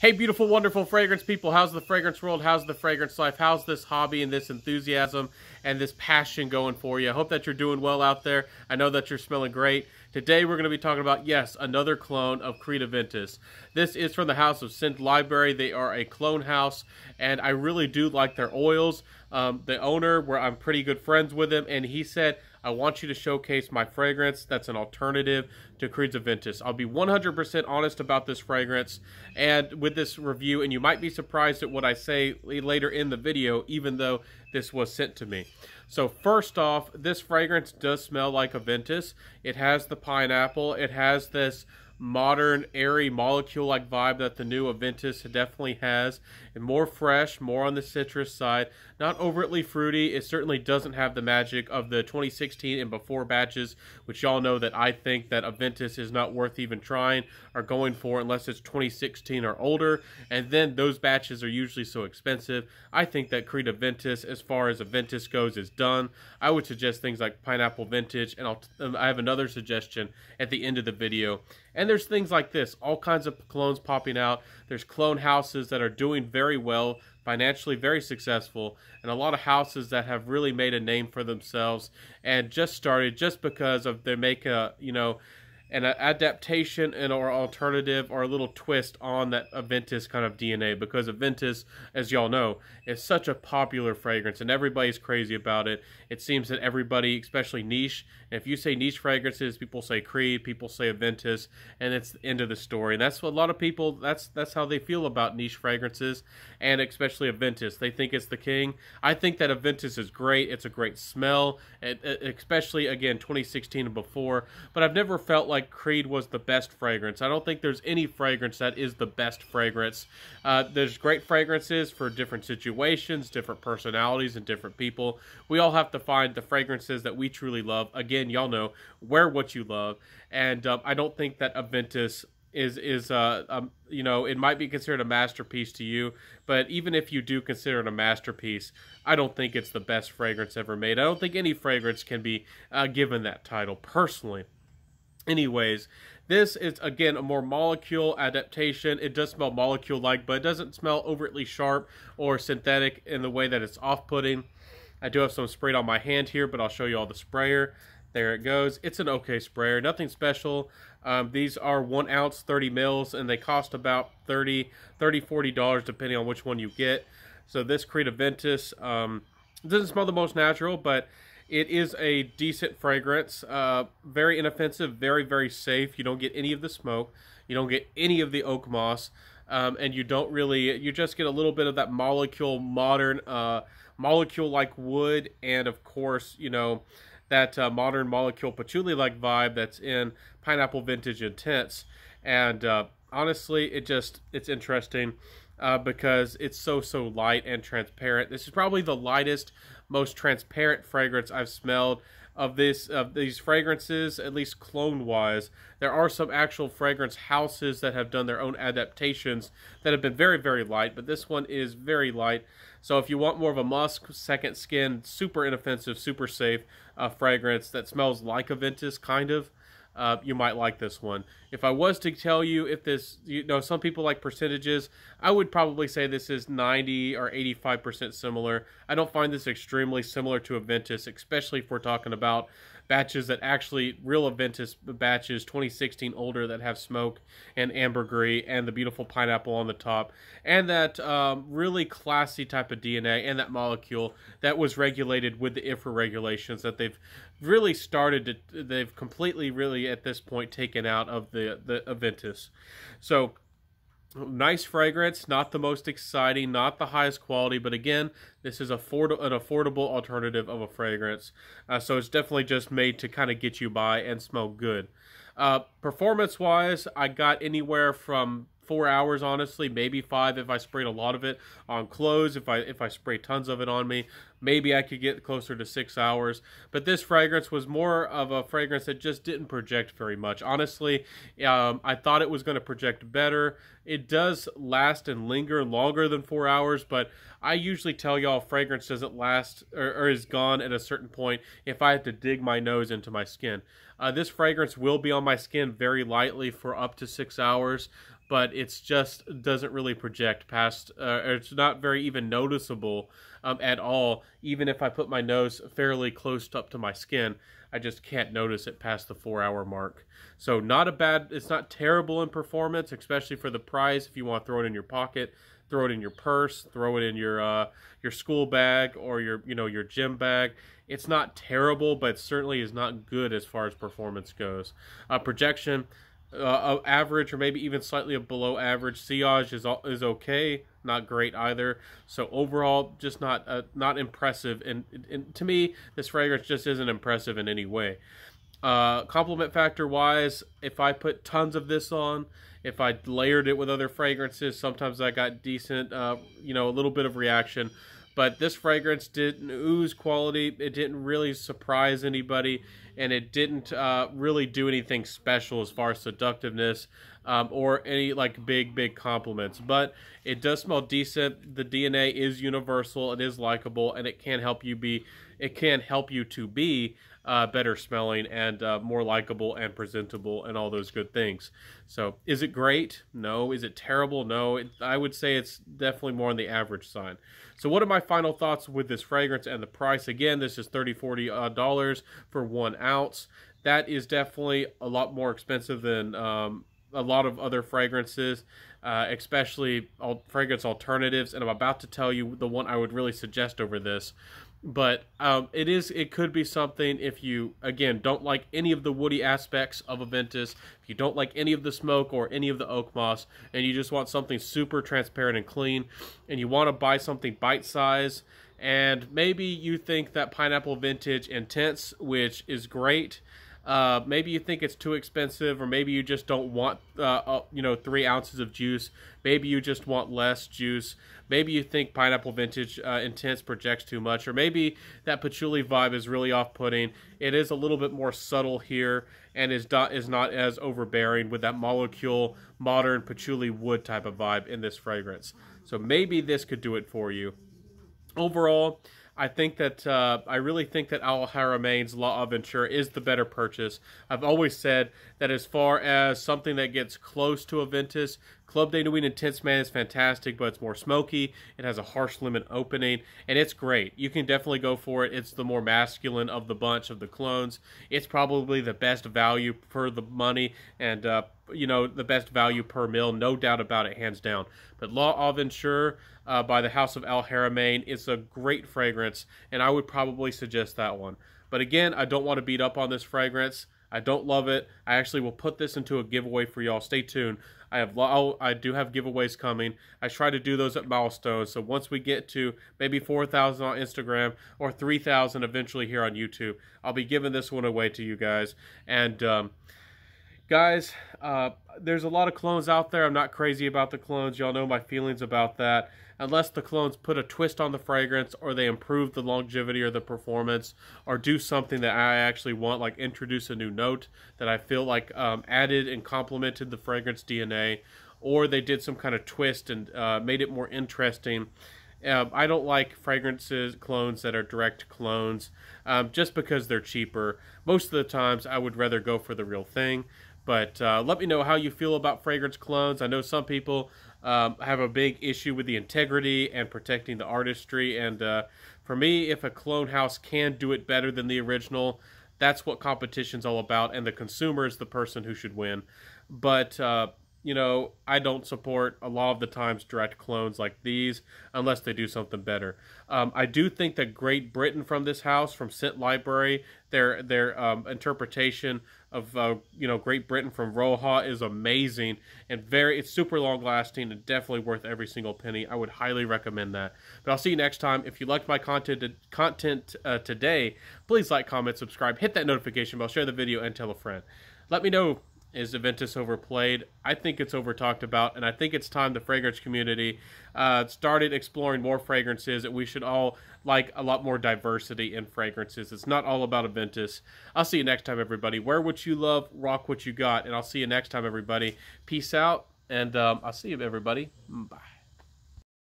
Hey, beautiful, wonderful fragrance people. How's the fragrance world? How's the fragrance life? How's this hobby and this enthusiasm and this passion going for you? I hope that you're doing well out there. I know that you're smelling great. Today, we're going to be talking about, yes, another clone of Creed Aventus. This is from the house of Scent Libray. They are a clone house, and I really do like their oils. The owner, where I'm pretty good friends with him, and he said, I want you to showcase my fragrance that's an alternative to Creed's Aventus. I'll be 100% honest about this fragrance and with this review, and you might be surprised at what I say later in the video, even though this was sent to me. So first off, this fragrance does smell like Aventus. It has the pineapple. It has this modern, airy, molecule-like vibe that the new Aventus definitely has. And more fresh, more on the citrus side. Not overtly fruity. It certainly doesn't have the magic of the 2016 and before batches, which y'all know that I think that Aventus is not worth even trying or going for unless it's 2016 or older. And then those batches are usually so expensive. I think that Creed Aventus, as far as Aventus goes, is done. I would suggest things like Pineapple Vintage, and I have another suggestion at the end of the video. And there's things like this, all kinds of clones popping out. There's clone houses that are doing very well, financially very successful, and a lot of houses that have really made a name for themselves and just started just because of they make a, you know, an adaptation and or alternative or a little twist on that Aventus kind of DNA, because Aventus, as y'all know, is such a popular fragrance and everybody's crazy about it. It seems that everybody, especially niche, and if you say niche fragrances, people say Creed, people say Aventus, and it's the end of the story. And that's what a lot of people, that's how they feel about niche fragrances, and especially Aventus. They think it's the king. I think that Aventus is great. It's a great smell, especially, again, 2016 and before, but I've never felt like Creed was the best fragrance. I don't think there's any fragrance that is the best fragrance. There's great fragrances for different situations, different personalities, and different people. We all have to find the fragrances that we truly love. Again, y'all know, wear what you love. And I don't think that Aventus is you know, it might be considered a masterpiece to you, but even if you do consider it a masterpiece, I don't think it's the best fragrance ever made. I don't think any fragrance can be given that title, personally. Anyways, this is, again, a more molecule adaptation. It does smell molecule-like, but it doesn't smell overtly sharp or synthetic in the way that it's off-putting. I do have some sprayed on my hand here, but I'll show you all the sprayer. There it goes. It's an okay sprayer, nothing special. These are 1 ounce, 30 mils, and they cost about $40 depending on which one you get. So this Creed Aventus doesn't smell the most natural, but it is a decent fragrance, very inoffensive, very, very safe. You don't get any of the smoke. You don't get any of the oak moss. And you don't really, you just get a little bit of that molecule, modern, molecule-like wood. And of course, you know, that modern molecule patchouli-like vibe that's in Pineapple Vintage Intense. And honestly, it's interesting because it's so light and transparent. This is probably the lightest, most transparent fragrance I've smelled of these fragrances, at least clone-wise. There are some actual fragrance houses that have done their own adaptations that have been very, very light, but this one is very light. So if you want more of a musk, second skin, super inoffensive, super safe fragrance that smells like Aventus, kind of, you might like this one. If I was to tell you if this, you know, some people like percentages, I would probably say this is 90 or 85% similar. I don't find this extremely similar to Aventus, especially if we're talking about batches that actually, real Aventus batches, 2016 older, that have smoke and ambergris and the beautiful pineapple on the top, and that really classy type of DNA and that molecule that was regulated with the IFRA regulations that they've really started to, they've completely really at this point taken out of the Aventus. So nice fragrance, not the most exciting, not the highest quality, but again, this is an affordable alternative of a fragrance. So it's definitely just made to kind of get you by and smell good. Performance-wise, I got anywhere from 4 hours, honestly, maybe 5 if I sprayed a lot of it on clothes. If I spray tons of it on me, maybe I could get closer to 6 hours. But this fragrance was more of a fragrance that just didn't project very much. Honestly, I thought it was going to project better. It does last and linger longer than 4 hours, but I usually tell y'all fragrance doesn't last or is gone at a certain point if I have to dig my nose into my skin. This fragrance will be on my skin very lightly for up to 6 hours. but it's just doesn't really project past, it's not very even noticeable at all. Even if I put my nose fairly close up to my skin, I just can't notice it past the 4-hour mark. So not a bad, it's not terrible in performance, especially for the price. If you want to throw it in your pocket, throw it in your purse, throw it in your school bag or your gym bag. It's not terrible, but it certainly is not good as far as performance goes. Projection, average or maybe even slightly below average. Sillage is okay, not great either. So overall, just not impressive. And to me, this fragrance just isn't impressive in any way. Compliment factor wise, if I put tons of this on, if I layered it with other fragrances, sometimes I got decent, a little bit of reaction. But this fragrance didn't ooze quality. It didn't really surprise anybody, and it didn't really do anything special as far as seductiveness or any like big compliments. But it does smell decent. The DNA is universal. It is likable, and it can help you be. It can help you to be better smelling and more likable and presentable and all those good things. So is it great? No. Is it terrible? No. I would say it's definitely more on the average side. So what are my final thoughts with this fragrance and the price? Again, this is $30-40 for 1 ounce. That is definitely a lot more expensive than a lot of other fragrances, especially fragrance alternatives. And I'm about to tell you the one I would really suggest over this. But it could be something if you, again, don't like any of the woody aspects of Aventus, if you don't like any of the smoke or any of the oak moss, and you just want something super transparent and clean, and you want to buy something bite-size, and maybe you think that Pineapple Vintage Intense, which is great, maybe you think it's too expensive, or maybe you just don't want 3 ounces of juice. Maybe you just want less juice. Maybe you think Pineapple Vintage Intense projects too much, or maybe that patchouli vibe is really off-putting. It is a little bit more subtle here, and is not as overbearing with that molecule, modern patchouli wood type of vibe in this fragrance. So maybe this could do it for you. Overall, I think that I really think that Al Haramain's La Aventure is the better purchase. I've always said that as far as something that gets close to Aventus, Club de Nuit Intense Man is fantastic, but it's more smoky. It has a harsh lemon opening, and it's great. You can definitely go for it. It's the more masculine of the bunch of the clones. It's probably the best value for the money, and the best value per mil, no doubt about it, hands down. But La Aventure by the House of Al Haramain is a great fragrance, and I would probably suggest that one. But again, I don't want to beat up on this fragrance. I don't love it. I actually will put this into a giveaway for y'all. Stay tuned. I do have giveaways coming. I try to do those at milestones. So once we get to maybe 4,000 on Instagram or 3,000 eventually here on YouTube, I'll be giving this one away to you guys. And guys, there's a lot of clones out there. I'm not crazy about the clones. Y'all know my feelings about that. Unless the clones put a twist on the fragrance, or they improve the longevity or the performance, or do something that I actually want, like introduce a new note that I feel like added and complemented the fragrance DNA, or they did some kind of twist and made it more interesting. I don't like clones that are direct clones just because they're cheaper. Most of the times I would rather go for the real thing. But let me know how you feel about fragrance clones. I know some people have a big issue with the integrity and protecting the artistry. And for me, if a clone house can do it better than the original, that's what competition's all about. And the consumer is the person who should win. But I don't support a lot of the times direct clones like these unless they do something better. I do think that Great Britain from this house, from Scent Library, their interpretation of Great Britain from Roja is amazing, and it's super long lasting and definitely worth every single penny. I would highly recommend that. But I'll see you next time. If you liked my content today, please like, comment, subscribe, hit that notification bell, share the video, and tell a friend. Let me know, is Aventus overplayed? I think it's over talked about, and I think it's time the fragrance community started exploring more fragrances, and we should all like a lot more diversity in fragrances. It's not all about Aventus. I'll see you next time, everybody. Wear what you love, rock what you got, and I'll see you next time, everybody. Peace out, and I'll see you, everybody. Bye.